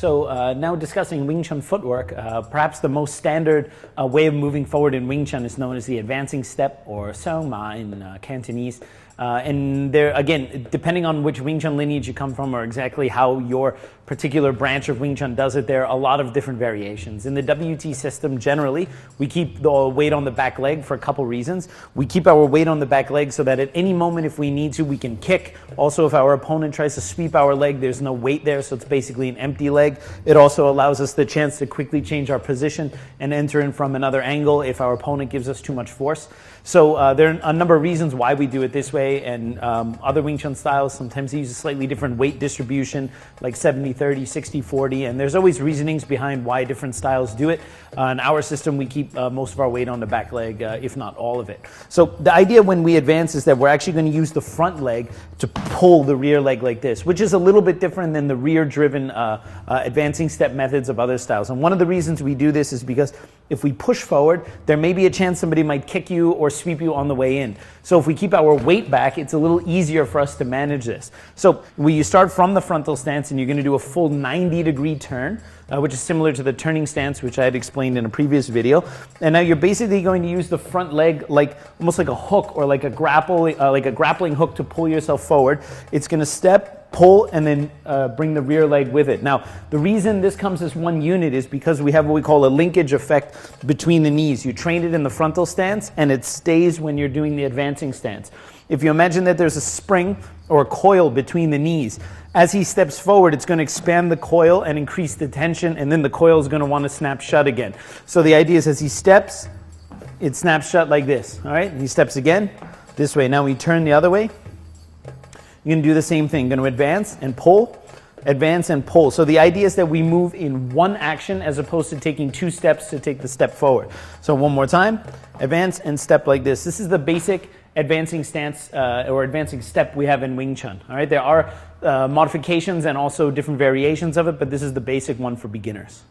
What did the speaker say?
Now discussing Wing Chun footwork, perhaps the most standard way of moving forward in Wing Chun is known as the advancing step, or Seong Ma in Cantonese. And there, again, depending on which Wing Chun lineage you come from or exactly how your particular branch of Wing Chun does it, there are a lot of different variations. In the WT system, generally, we keep the weight on the back leg for a couple reasons. We keep our weight on the back leg so that at any moment, if we need to, we can kick. Also, if our opponent tries to sweep our leg, there's no weight there, so it's basically an empty leg. It also allows us the chance to quickly change our position and enter in from another angle if our opponent gives us too much force. So there are a number of reasons why we do it this way, and other Wing Chun styles sometimes use a slightly different weight distribution, like 70-30, 60-40, and there's always reasonings behind why different styles do it. In our system, we keep most of our weight on the back leg, if not all of it. So the idea when we advance is that we're actually going to use the front leg to pull the rear leg like this, which is a little bit different than the rear-driven advancing step methods of other styles. And one of the reasons we do this is because if we push forward, there may be a chance somebody might kick you or sweep you on the way in. So if we keep our weight back, it's a little easier for us to manage this. So you start from the frontal stance and you're going to do a full 90-degree turn, which is similar to the turning stance, which I had explained in a previous video. And now you're basically going to use the front leg like almost like a hook or like a grappling hook to pull yourself forward. It's going to step, pull, and then bring the rear leg with it. Now, the reason this comes as one unit is because we have what we call a linkage effect between the knees. You train it in the frontal stance, and it stays when you're doing the advancing stance. If you imagine that there's a spring or a coil between the knees, as he steps forward, it's going to expand the coil and increase the tension, and then the coil is going to want to snap shut again. So the idea is as he steps, it snaps shut like this. All right, he steps again this way. Now we turn the other way. You're going to do the same thing. You're going to advance and pull, advance and pull. So the idea is that we move in one action as opposed to taking two steps to take the step forward. So one more time, advance and step like this. This is the basic advancing stance or advancing step we have in Wing Chun. All right, there are modifications and also different variations of it, but this is the basic one for beginners.